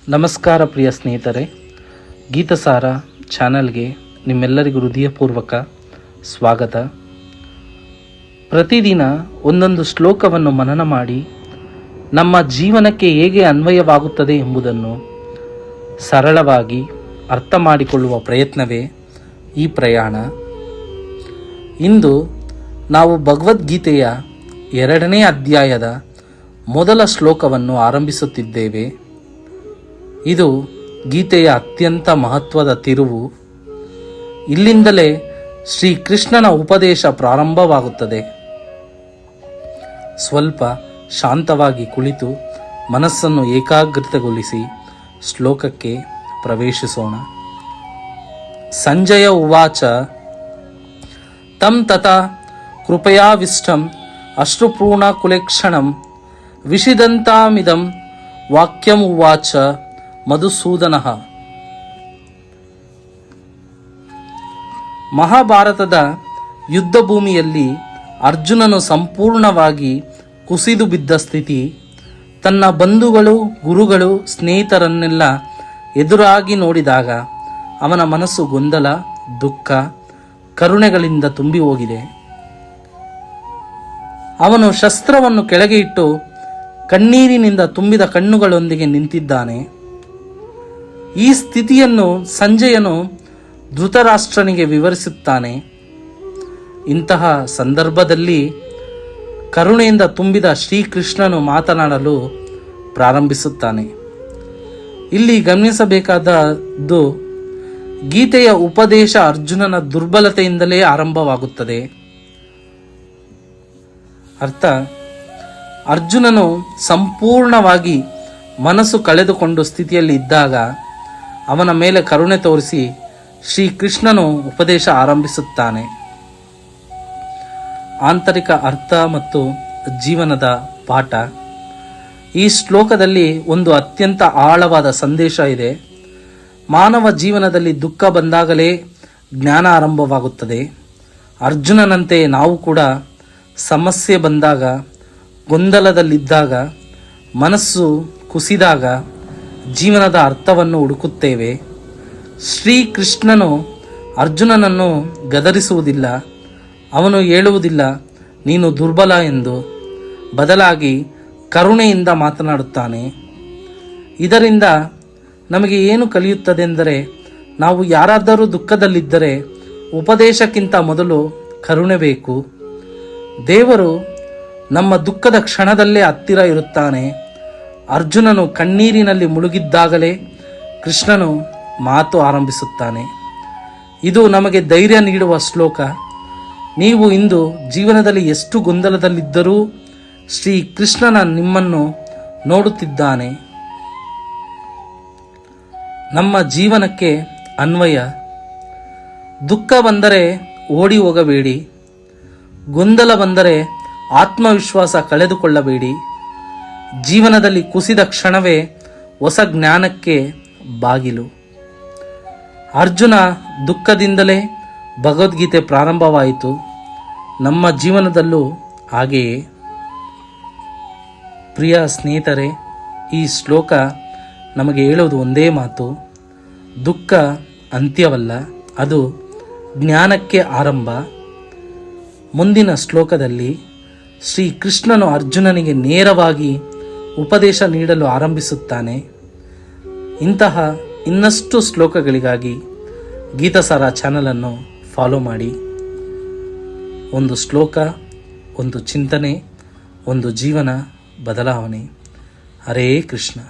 ನಮಸ್ಕಾರ ಪ್ರಿಯ ಸ್ನೇಹಿತರೆ, ಗೀತಸಾರ ಚಾನಲ್ಗೆ ನಿಮ್ಮೆಲ್ಲರಿಗೂ ಹೃದಯಪೂರ್ವಕ ಸ್ವಾಗತ. ಪ್ರತಿದಿನ ಒಂದೊಂದು ಶ್ಲೋಕವನ್ನು ಮನನ ಮಾಡಿ ನಮ್ಮ ಜೀವನಕ್ಕೆ ಹೇಗೆ ಅನ್ವಯವಾಗುತ್ತದೆ ಎಂಬುದನ್ನು ಸರಳವಾಗಿ ಅರ್ಥ ಮಾಡಿಕೊಳ್ಳುವ ಪ್ರಯತ್ನವೇ ಈ ಪ್ರಯಾಣ. ಇಂದು ನಾವು ಭಗವದ್ಗೀತೆಯ 2ನೇ ಅಧ್ಯಾಯದ ಮೊದಲ ಶ್ಲೋಕವನ್ನು ಆರಂಭಿಸುತ್ತಿದ್ದೇವೆ. ಇದು ಗೀತೆಯ ಅತ್ಯಂತ ಮಹತ್ವದ ತಿರುವು. ಇಲ್ಲಿಂದಲೇ ಶ್ರೀಕೃಷ್ಣನ ಉಪದೇಶ ಪ್ರಾರಂಭವಾಗುತ್ತದೆ. ಸ್ವಲ್ಪ ಶಾಂತವಾಗಿ ಕುಳಿತು ಮನಸ್ಸನ್ನು ಏಕಾಗ್ರತೆಗೊಳಿಸಿ ಶ್ಲೋಕಕ್ಕೆ ಪ್ರವೇಶಿಸೋಣ. ಸಂಜಯ ಉವಾಚ ತಂ ತಥಾ ಕೃಪಯಾವಿಷ್ಟಂ ಅಶ್ರುಪೂರ್ಣ ಕುಲೇಕ್ಷಣಂ ವಿಷಿದಂತಾಮಿದಂ ವಾಕ್ಯಂ ಉವಾಚ ಮಧುಸೂದನಃ. ಮಹಾಭಾರತದ ಯುದ್ಧ ಭೂಮಿಯಲ್ಲಿ ಅರ್ಜುನನು ಸಂಪೂರ್ಣವಾಗಿ ಕುಸಿದು ಬಿದ್ದ ಸ್ಥಿತಿ. ತನ್ನ ಬಂಧುಗಳು, ಗುರುಗಳು, ಸ್ನೇಹಿತರನ್ನೆಲ್ಲ ಎದುರಾಗಿ ನೋಡಿದಾಗ ಅವನ ಮನಸ್ಸು ಗೊಂದಲ, ದುಃಖ, ಕರುಣೆಗಳಿಂದ ತುಂಬಿ ಹೋಗಿದೆ. ಅವನು ಶಸ್ತ್ರವನ್ನು ಕೆಳಗೆ ಇಟ್ಟು ಕಣ್ಣೀರಿನಿಂದ ತುಂಬಿದ ಕಣ್ಣುಗಳೊಂದಿಗೆ ನಿಂತಿದ್ದಾನೆ. ಈ ಸ್ಥಿತಿಯನ್ನು ಸಂಜಯನು ಧೃತರಾಷ್ಟ್ರನಿಗೆ ವಿವರಿಸುತ್ತಾನೆ. ಇಂತಹ ಸಂದರ್ಭದಲ್ಲಿ ಕರುಣೆಯಿಂದ ತುಂಬಿದ ಶ್ರೀಕೃಷ್ಣನು ಮಾತನಾಡಲು ಪ್ರಾರಂಭಿಸುತ್ತಾನೆ. ಇಲ್ಲಿ ಗಮನಿಸಬೇಕಾದದ್ದು, ಗೀತೆಯ ಉಪದೇಶ ಅರ್ಜುನನ ದುರ್ಬಲತೆಯಿಂದಲೇ ಆರಂಭವಾಗುತ್ತದೆ. ಅರ್ಥ, ಅರ್ಜುನನು ಸಂಪೂರ್ಣವಾಗಿ ಮನಸ್ಸು ಕಳೆದುಕೊಂಡು ಸ್ಥಿತಿಯಲ್ಲಿ ಇದ್ದಾಗ ಅವನ ಮೇಲೆ ಕರುಣೆ ತೋರಿಸಿ ಶ್ರೀಕೃಷ್ಣನು ಉಪದೇಶ ಆರಂಭಿಸುತ್ತಾನೆ. ಆಂತರಿಕ ಅರ್ಥ ಮತ್ತು ಜೀವನದ ಪಾಠ. ಈ ಶ್ಲೋಕದಲ್ಲಿ ಒಂದು ಅತ್ಯಂತ ಆಳವಾದ ಸಂದೇಶ ಇದೆ. ಮಾನವ ಜೀವನದಲ್ಲಿ ದುಃಖ ಬಂದಾಗಲೇ ಜ್ಞಾನ ಆರಂಭವಾಗುತ್ತದೆ. ಅರ್ಜುನನಂತೆ ನಾವು ಕೂಡ ಸಮಸ್ಯೆ ಬಂದಾಗ, ಗೊಂದಲದಲ್ಲಿದ್ದಾಗ, ಮನಸ್ಸು ಕುಸಿದಾಗ ಜೀವನದ ಅರ್ಥವನ್ನು ಹುಡುಕುತ್ತೇವೆ. ಶ್ರೀಕೃಷ್ಣನು ಅರ್ಜುನನನ್ನು ಗದರಿಸುವುದಿಲ್ಲ. ಅವನು ಹೇಳುವುದಿಲ್ಲ ನೀನು ದುರ್ಬಲ ಎಂದು. ಬದಲಾಗಿ ಕರುಣೆಯಿಂದ ಮಾತನಾಡುತ್ತಾನೆ. ಇದರಿಂದ ನಮಗೆ ಏನು ಕಲಿಯುತ್ತದೆಂದರೆ, ನಾವು ಯಾರಾದರೂ ದುಃಖದಲ್ಲಿದ್ದರೆ ಉಪದೇಶಕ್ಕಿಂತ ಮೊದಲು ಕರುಣೆ ಬೇಕು. ದೇವರು ನಮ್ಮ ದುಃಖದ ಕ್ಷಣದಲ್ಲೇ ಹತ್ತಿರ ಇರುತ್ತಾನೆ. ಅರ್ಜುನನು ಕಣ್ಣೀರಿನಲ್ಲಿ ಮುಳುಗಿದ್ದಾಗಲೇ ಕೃಷ್ಣನು ಮಾತು ಆರಂಭಿಸುತ್ತಾನೆ. ಇದು ನಮಗೆ ಧೈರ್ಯ ನೀಡುವ ಶ್ಲೋಕ. ನೀವು ಇಂದು ಜೀವನದಲ್ಲಿ ಎಷ್ಟು ಗೊಂದಲದಲ್ಲಿದ್ದರೂ ಶ್ರೀ ಕೃಷ್ಣನ ನಿಮ್ಮನ್ನು ನೋಡುತ್ತಿದ್ದಾನೆ. ನಮ್ಮ ಜೀವನಕ್ಕೆ ಅನ್ವಯ. ದುಃಖ ಬಂದರೆ ಓಡಿ ಹೋಗಬೇಡಿ. ಗೊಂದಲ ಬಂದರೆ ಆತ್ಮವಿಶ್ವಾಸ ಕಳೆದುಕೊಳ್ಳಬೇಡಿ. ಜೀವನದಲ್ಲಿ ಕುಸಿದ ಕ್ಷಣವೇ ಹೊಸ ಜ್ಞಾನಕ್ಕೆ ಬಾಗಿಲು. ಅರ್ಜುನ ದುಃಖದಿಂದಲೇ ಭಗವದ್ಗೀತೆ ಪ್ರಾರಂಭವಾಯಿತು. ನಮ್ಮ ಜೀವನದಲ್ಲೂ ಹಾಗೆಯೇ. ಪ್ರಿಯ ಸ್ನೇಹಿತರೆ, ಈ ಶ್ಲೋಕ ನಮಗೆ ಹೇಳುವುದು ಒಂದೇ ಮಾತು: ದುಃಖ ಅಂತ್ಯವಲ್ಲ, ಅದು ಜ್ಞಾನಕ್ಕೆ ಆರಂಭ. ಮುಂದಿನ ಶ್ಲೋಕದಲ್ಲಿ ಶ್ರೀಕೃಷ್ಣನು ಅರ್ಜುನನಿಗೆ ನೇರವಾಗಿ ಉಪದೇಶ ನೀಡಲು ಆರಂಭಿಸುತ್ತಾನೆ. ಇಂತಹ ಇನ್ನಷ್ಟು ಶ್ಲೋಕಗಳಿಗಾಗಿ ಗೀತಸಾರ ಚಾನಲನ್ನು ಫಾಲೋ ಮಾಡಿ. ಒಂದು ಶ್ಲೋಕ, ಒಂದು ಚಿಂತನೆ, ಒಂದು ಜೀವನ ಬದಲಾವಣೆ. ಹರೇ ಕೃಷ್ಣ.